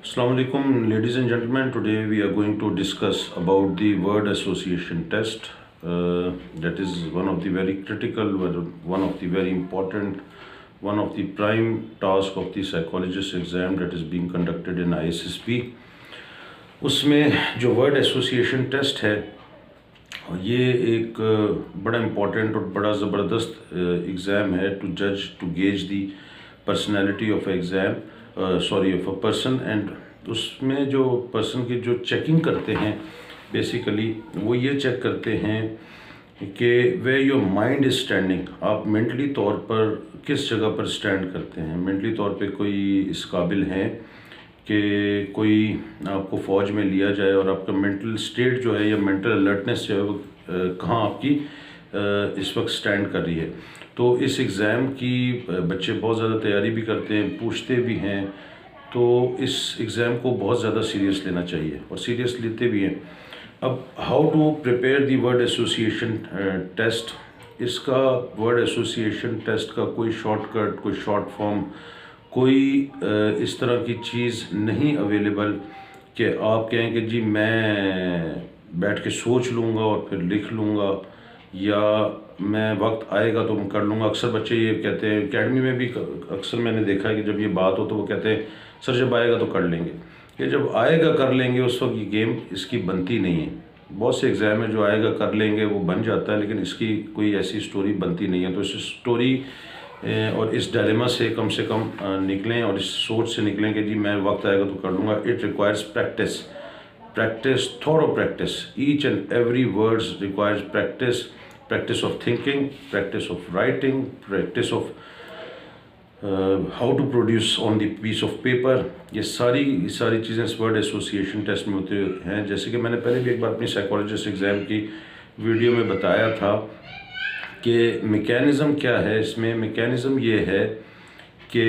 Assalamu alaikum, ladies and gentlemen. Today we are going to discuss about the word association test. That is one of the very critical, one of the very important, one of the prime task of the psychologist exam that is being conducted in ISSP. उसमें जो word association test है ये एक बड़ा important और बड़ा ज़बरदस्त exam है टू जज to gauge the personality of exam of a person. And उसमें जो पर्सन की जो चेकिंग करते हैं बेसिकली वो ये चेक करते हैं कि way your mind is standing, आप मेंटली तौर पर किस जगह पर स्टैंड करते हैं। मेंटली तौर पे कोई इस काबिल हैं कि कोई आपको फ़ौज में लिया जाए और आपका मेंटल स्टेट जो है या मेंटल अलर्टनेस जो है वो कहाँ आपकी इस वक्त स्टैंड कर रही है। तो इस एग्ज़ाम की बच्चे बहुत ज़्यादा तैयारी भी करते हैं, पूछते भी हैं, तो इस एग्ज़ाम को बहुत ज़्यादा सीरियस लेना चाहिए और सीरियस लेते भी हैं। अब how to prepare the word association test, इसका वर्ड एसोसिएशन टेस्ट का कोई शॉर्टकट, कोई शॉर्ट फॉर्म, कोई इस तरह की चीज़ नहीं अवेलेबल कि आप कहें कि जी मैं बैठ के सोच लूँगा और फिर लिख लूँगा या मैं वक्त आएगा तो मैं कर लूँगा। अक्सर बच्चे ये कहते हैं, एकेडमी में भी अक्सर मैंने देखा है कि जब ये बात हो तो वो कहते हैं सर जब आएगा तो कर लेंगे, ये जब आएगा कर लेंगे उस वक्त ये गेम इसकी बनती नहीं है। बहुत से एग्ज़ाम है जो आएगा कर लेंगे वो बन जाता है, लेकिन इसकी कोई ऐसी स्टोरी बनती नहीं है। तो इस स्टोरी और इस डायलेमा से कम निकलें और इस सोच से निकलें कि जी मैं वक्त आएगा तो कर लूँगा। It requires practice, thorough practice. Each and every words requires practice of thinking, practice of writing, practice of how to produce on the piece of paper. ये सारी चीज़ें इस वर्ड एसोसिएशन टेस्ट में होते हैं। जैसे कि मैंने पहले भी एक बार अपनी साइकोलॉजिस्ट एग्ज़ाम की वीडियो में बताया था कि मैकेनिज़्म क्या है। इसमें मैकेनिज़्म ये है कि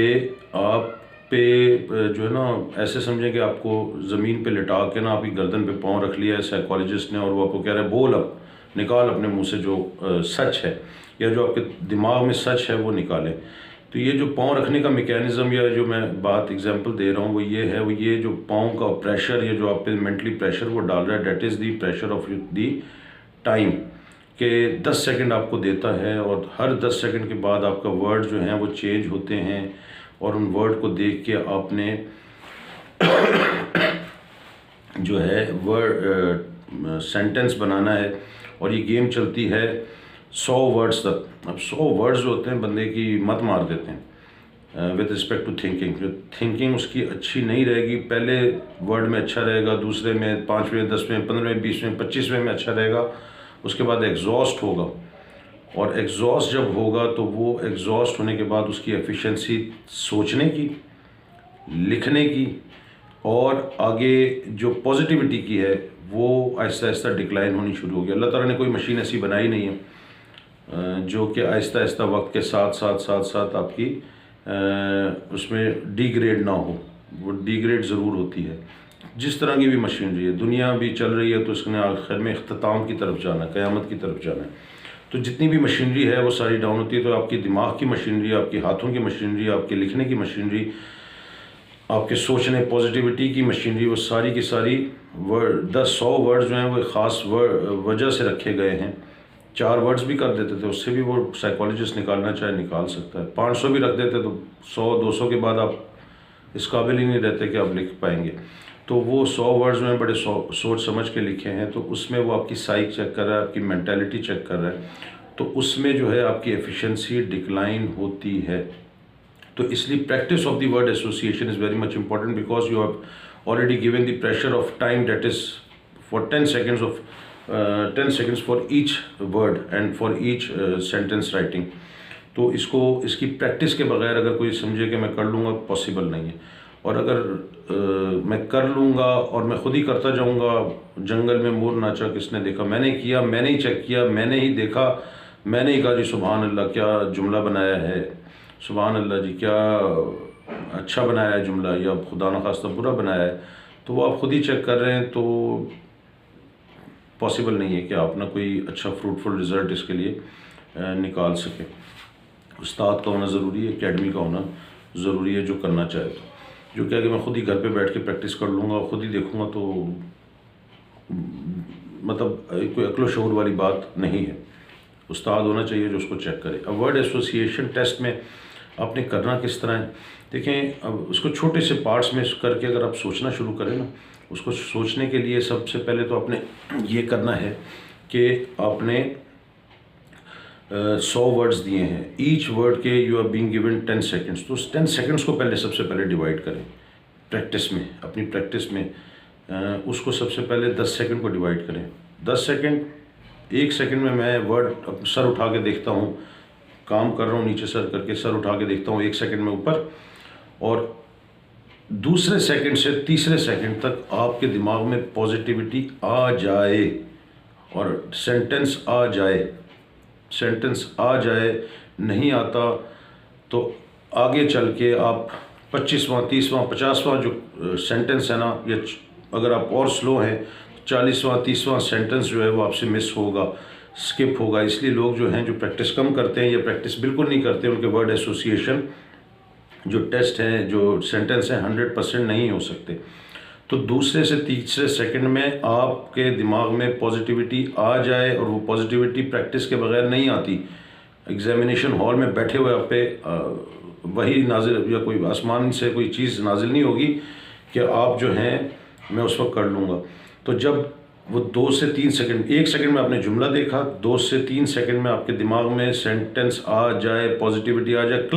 आप पे जो है ना ऐसे समझें कि आपको ज़मीन पे लिटा के ना आपकी गर्दन पे पाँव रख लिया है साइकोलॉजिस्ट ने और वो आपको कह रहा है बोल अब निकाल अपने मुंह से जो सच है या जो आपके दिमाग में सच है वो निकालें। तो ये जो पाँव रखने का मैकेनिज़्म या जो मैं बात एग्जांपल दे रहा हूँ वो ये है, वो ये जो पाँव का प्रेशर या जो आप पे मेंटली प्रेशर वो डाल रहा है, that is the pressure of the time के 10 सेकंड आपको देता है और हर 10 सेकंड के बाद आपका वर्ड जो है वो चेंज होते हैं और उन वर्ड को देख के आपने जो है वर्ड सेंटेंस बनाना है। और ये गेम चलती है 100 वर्ड्स तक। अब 100 वर्ड्स जो होते हैं बंदे की मत मार देते हैं विद रिस्पेक्ट टू थिंकिंग। जो थिंकिंग उसकी अच्छी नहीं रहेगी, पहले वर्ड में अच्छा रहेगा, दूसरे में, 5वें, 10वें, 15वें, 20वें, 25वें में अच्छा रहेगा, उसके बाद एग्जॉस्ट होगा। और एग्जॉस्ट जब होगा तो वो एग्जॉस्ट होने के बाद उसकी एफिशिएंसी सोचने की, लिखने की और आगे जो पॉजिटिविटी की है वो आहिस्ता आहिस्ता डिक्लाइन होनी शुरू होगी। अल्लाह ताला ने कोई मशीन ऐसी बनाई नहीं है जो कि आहिस्ता आहिस्ता वक्त के साथ आपकी उसमें डिग्रेड ना हो। वो डिग्रेड ज़रूर होती है। जिस तरह की भी मशीनरी है, दुनिया भी चल रही है तो इसने आखिर में इख्तिताम की तरफ जाना है, क़यामत की तरफ जाना है। तो जितनी भी मशीनरी है वो सारी डाउन होती है। तो आपकी दिमाग की मशीनरी, आपके हाथों की मशीनरी, आपके लिखने की मशीनरी, आपके सोचने पॉजिटिविटी की मशीनरी, वो सारी की सारी वर्ड 100 वर्ड्स जो हैं वो ख़ास वजह से रखे गए हैं। 4 वर्ड्स भी कर देते थे, उससे भी वो साइकोलॉजिस्ट निकालना चाहे निकाल सकता है। 500 भी रख देते तो 100-200 के बाद आप इस काबिल ही नहीं रहते कि आप लिख पाएंगे। तो वो 100 वर्ड्स में बड़े सोच समझ के लिखे हैं। तो उसमें वो आपकी साइक चेक कर रहा है, आपकी मेंटालिटी चेक कर रहा है। तो उसमें जो है आपकी एफिशिएंसी डिक्लाइन होती है। तो इसलिए practice of the word association is very much important because you have already given the pressure of time that is for 10 seconds for each word and for each sentence writing. तो इसकी practice के बगैर अगर कोई समझे कि मैं कर लूँगा, पॉसिबल नहीं है। और अगर मैं कर लूँगा और मैं ख़ुद ही करता जाऊँगा, जंगल में मोर नाचा किसने देखा, मैंने किया, मैंने ही चेक किया, मैंने ही देखा, मैंने ही कहा जी सुभान अल्लाह क्या जुमला बनाया है, सुभान अल्लाह जी क्या अच्छा बनाया है जुमला, या खुदा न खास्ता बुरा बनाया है, तो वो आप ख़ुद ही चेक कर रहे हैं। तो पॉसिबल नहीं है कि आप ना कोई अच्छा फ्रूटफुल रिज़ल्ट इसके लिए निकाल सकें। उस्ताद का होना ज़रूरी है, एकेडमी का होना ज़रूरी है जो करना चाहे। तो जो क्या कि मैं खुद ही घर पे बैठ के प्रैक्टिस कर लूँगा, खुद ही देखूँगा, तो मतलब कोई अक्ल शऊर वाली बात नहीं है। उस्ताद होना चाहिए जो उसको चेक करे। अब वर्ड एसोसिएशन टेस्ट में आपने करना किस तरह है, देखें। अब उसको छोटे से पार्ट्स में करके अगर आप सोचना शुरू करें ना, उसको सोचने के लिए सबसे पहले तो आपने ये करना है कि आपने 100 वर्ड्स दिए हैं, ईच वर्ड के you are being given 10 seconds. तो 10 सेकेंड्स को पहले सबसे पहले डिवाइड करें प्रैक्टिस में, अपनी प्रैक्टिस में उसको सबसे पहले 10 सेकेंड को डिवाइड करें। 10 सेकेंड, 1 सेकेंड में मैं वर्ड सर उठा के देखता हूँ, काम कर रहा हूँ नीचे सर करके, सर उठा के देखता हूँ 1 सेकेंड में ऊपर, और दूसरे सेकंड से तीसरे सेकंड तक आपके दिमाग में पॉजिटिविटी आ जाए और सेंटेंस आ जाए। सेंटेंस आ जाए, नहीं आता तो आगे चल के आप 25वां 30वां 50वां जो सेंटेंस है ना, या अगर आप और स्लो हैं 40वां 30वां सेंटेंस जो है वो आपसे मिस होगा, स्किप होगा। इसलिए लोग जो हैं जो प्रैक्टिस कम करते हैं या प्रैक्टिस बिल्कुल नहीं करते, उनके वर्ड एसोसिएशन जो टेस्ट हैं, जो सेंटेंस हैं, 100% नहीं हो सकते। तो दूसरे से तीसरे सेकंड में आपके दिमाग में पॉजिटिविटी आ जाए, और वो पॉजिटिविटी प्रैक्टिस के बगैर नहीं आती। एग्जामिनेशन हॉल में बैठे हुए आप पे वही नाजिल या कोई आसमान से कोई चीज़ नाजिल नहीं होगी कि आप जो हैं मैं उस वक्त कर लूँगा। तो जब वो 2 से 3 सेकंड, 1 सेकंड में आपने जुमला देखा, 2 से 3 सेकंड में आपके दिमाग में सेंटेंस आ जाए, पॉजिटिविटी आ जाए,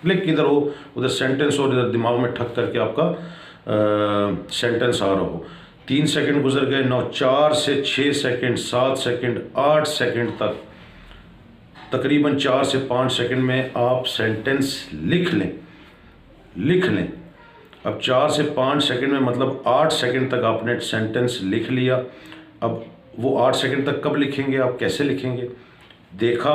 क्लिक इधर हो, उधर सेंटेंस और इधर दिमाग में ठक करके आपका सेंटेंस आ रहा हो। 3 सेकंड गुजर गए, 9 4 से 6 सेकंड, 7 सेकंड, 8 सेकंड तक, तकरीबन 4 से 5 सेकंड में आप सेंटेंस लिख लें। अब 4 से 5 सेकंड में मतलब 8 सेकंड तक आपने सेंटेंस लिख लिया। अब वो 8 सेकंड तक कब लिखेंगे, आप कैसे लिखेंगे? देखा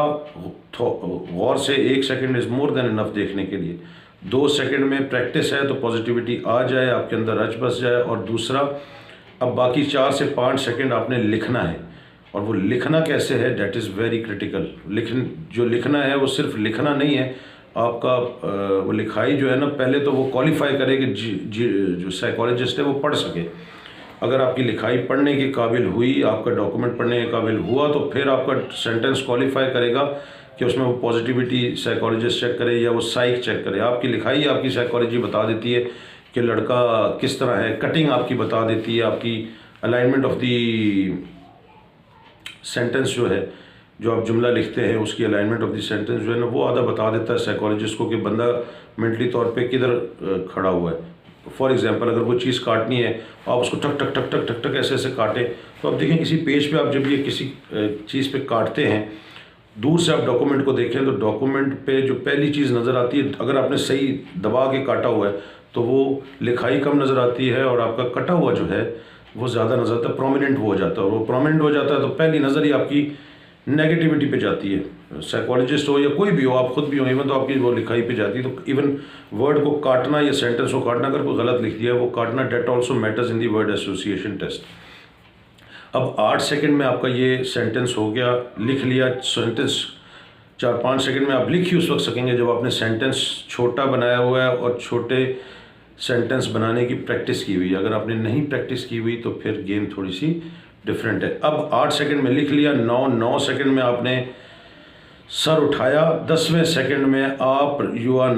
गौर से, 1 second is more than enough देखने के लिए। 2 सेकंड में प्रैक्टिस है तो पॉजिटिविटी आ जाए, आपके अंदर रच बस जाए। और दूसरा, अब बाकी 4 से 5 सेकंड आपने लिखना है, और वो लिखना कैसे है, डेट इज़ वेरी क्रिटिकल। जो लिखना है वो सिर्फ लिखना नहीं है, आपका वो लिखाई जो है ना, पहले तो वो क्वालिफाई करे कि जो साइकोलॉजिस्ट है वो पढ़ सके। अगर आपकी लिखाई पढ़ने के काबिल हुई, आपका डॉक्यूमेंट पढ़ने के काबिल हुआ, तो फिर आपका सेंटेंस क्वालिफाई करेगा कि उसमें वो पॉजिटिविटी साइकोलॉजिस्ट चेक करे या वो साइक चेक करे। आपकी लिखाई आपकी साइकोलॉजी बता देती है कि लड़का किस तरह है, कटिंग आपकी बता देती है, आपकी अलाइनमेंट ऑफ दी सेंटेंस जो है, जो आप जुमला लिखते हैं उसकी अलाइनमेंट ऑफ द सेंटेंस जो है ना, वो आधा बता देता है साइकोलॉजिस्ट को कि बंदा मेंटली तौर पे किधर खड़ा हुआ है। फॉर एग्जांपल, अगर वो चीज़ काटनी है, आप उसको टक टक टक टक टक टक ऐसे काटें, तो आप देखें किसी पेज पे आप जब ये किसी चीज़ पे काटते हैं, दूर से आप डॉक्यूमेंट को देखें तो डॉक्यूमेंट पे जो पहली चीज़ नज़र आती है, अगर आपने सही दबा के काटा हुआ है तो वो लिखाई कम नज़र आती है, और आपका कटा हुआ जो है वो ज़्यादा नज़र आता है, प्रोमिनेंट वो हो जाता है। और वो प्रोमिनेंट हो जाता है तो पहली नज़र ही आपकी नेगेटिविटी पे जाती है। साइकोलॉजिस्ट हो या कोई भी हो, आप खुद भी हो, इवन तो आपकी वो लिखाई पे जाती है। तो इवन वर्ड को काटना या सेंटेंस को काटना, अगर कोई गलत लिख दिया, वो काटना, that also matters in the word association test. अब 8 सेकंड में आपका ये सेंटेंस हो गया, लिख लिया सेंटेंस। 4-5 सेकंड में आप लिख ही उस वक्त सकेंगे जब आपने सेंटेंस छोटा बनाया हुआ है और छोटे सेंटेंस बनाने की प्रैक्टिस की हुई। अगर आपने नहीं प्रैक्टिस की हुई तो फिर गेम थोड़ी सी डिफरेंट है। अब 8 सेकंड में लिख लिया, 9 सेकंड में आपने सर उठाया, 10वें सेकंड में आप your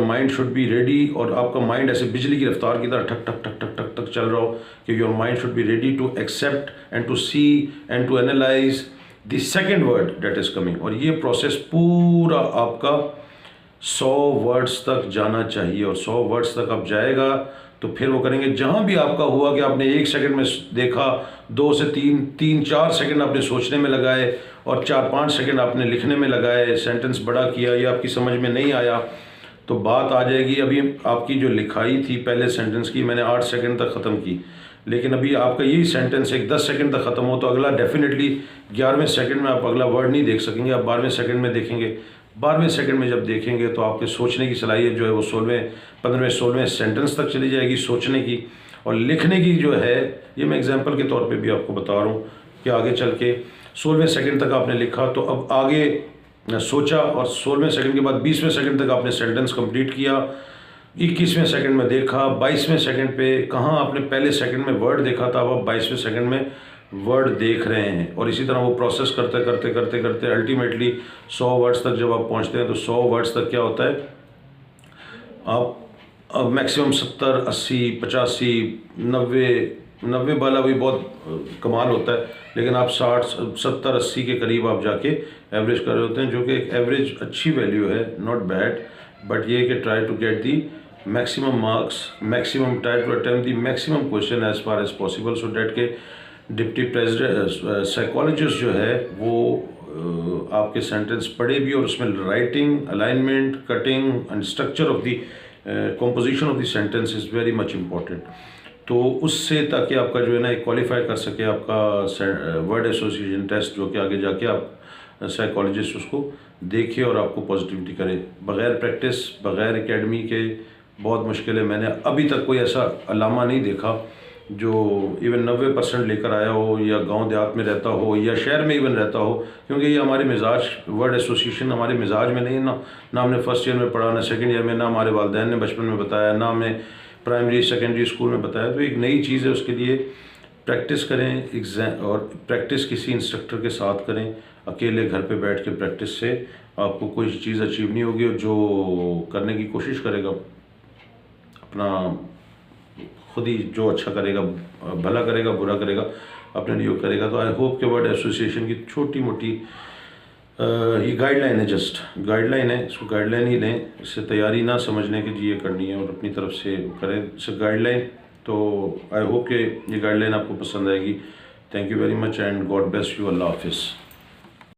mind should be ready, और आपका माइंड ऐसे बिजली की रफ्तार की तरह ठक ठक ठक ठक ठक ठक चल रहा हो कि your mind should be ready to accept and to see and to analyse the second word that is coming. और ये प्रोसेस पूरा आपका 100 वर्ड्स तक जाना चाहिए, और 100 वर्ड्स तक आप जाएगा तो फिर वो करेंगे। जहाँ भी आपका हुआ कि आपने 1 सेकंड में देखा, 2 से 3-4 सेकंड आपने सोचने में लगाए, और 4-5 सेकंड आपने लिखने में लगाए, सेंटेंस बड़ा किया या आपकी समझ में नहीं आया, तो बात आ जाएगी। अभी आपकी जो लिखाई थी पहले सेंटेंस की, मैंने 8 सेकंड तक ख़त्म की, लेकिन अभी आपका यही सेंटेंस एक 10 सेकंड तक ख़त्म हो, तो अगला डेफिनेटली 11वें सेकंड में आप अगला वर्ड नहीं देख सकेंगे, आप 12वें सेकंड में देखेंगे। 12वें सेकंड में जब देखेंगे तो आपके सोचने की सलाहियत जो है वो 15वें 16वें सेंटेंस तक चली जाएगी सोचने की। और लिखने की जो है, ये मैं एग्जांपल के तौर पे भी आपको बता रहा हूँ कि आगे चल के 16वें सेकंड तक आपने लिखा, तो अब आगे सोचा, और 16वें सेकंड के बाद 20वें सेकंड तक आपने सेंटेंस कंप्लीट किया, 21वें सेकंड में देखा, 22वें सेकंड पे कहाँ आपने पहले सेकंड में वर्ड देखा था, अब आप 22वें सेकंड में वर्ड देख रहे हैं। और इसी तरह वो प्रोसेस करते करते करते करते अल्टीमेटली 100 वर्ड्स तक जब आप पहुंचते हैं तो 100 वर्ड्स तक क्या होता है, आप अब मैक्सिमम 70, 80, 85, 90 वाला भी बहुत कमाल होता है, लेकिन आप 60, 70, 80 के करीब आप जाके एवरेज कर रहे होते हैं, जो कि एक एवरेज अच्छी वैल्यू है, नॉट बैड। बट ये कि try to get the maximum marks, maximum try to attempt the maximum question as far as possible, so that के डिप्टी प्रेसिडेंट साइकोलॉजिस्ट जो है वो आपके सेंटेंस पढ़े भी और उसमें writing, alignment, cutting and structure of the composition of the sentence is very much important. तो उससे ताकि आपका जो है ना एक क्वालिफाई कर सके आपका वर्ड एसोसिएशन टेस्ट, जो कि आगे जाके आप साइकोलॉजिस्ट उसको देखे और आपको पॉजिटिविटी करे। बग़ैर प्रैक्टिस, बग़ैर एकेडमी के बहुत मुश्किल है। मैंने अभी तक कोई ऐसा अलामा नहीं देखा जो इवन 90% लेकर आया हो, या गांव देहात में रहता हो या शहर में इवन रहता हो, क्योंकि ये हमारे मिजाज, वर्ड एसोसिएशन हमारे मिजाज में नहीं है ना हमने फर्स्ट ईयर में पढ़ा, ना सेकंड ईयर में, ना हमारे वालिदैन ने बचपन में बताया, ना हमें प्राइमरी सेकेंडरी स्कूल में बताया। तो एक नई चीज़ है, उसके लिए प्रैक्टिस करें, एग्ज़ाम और प्रैक्टिस किसी इंस्ट्रक्टर के साथ करें। अकेले घर पे बैठ के प्रैक्टिस से आपको कोई चीज़ अचीव नहीं होगी, और जो करने की कोशिश करेगा अपना खुद ही जो अच्छा करेगा, भला करेगा, बुरा करेगा, अपने लिए करेगा। तो आई होप के वर्ड एसोसिएशन की छोटी मोटी ये गाइडलाइन है, जस्ट गाइडलाइन है, इसको गाइडलाइन ही लें, इससे तैयारी ना समझने की जी ये करनी है और अपनी तरफ से करें इसे गाइडलाइन। तो आई होप के ये गाइडलाइन आपको पसंद आएगी। Thank you very much and God bless you. अल्लाह हाफिज़।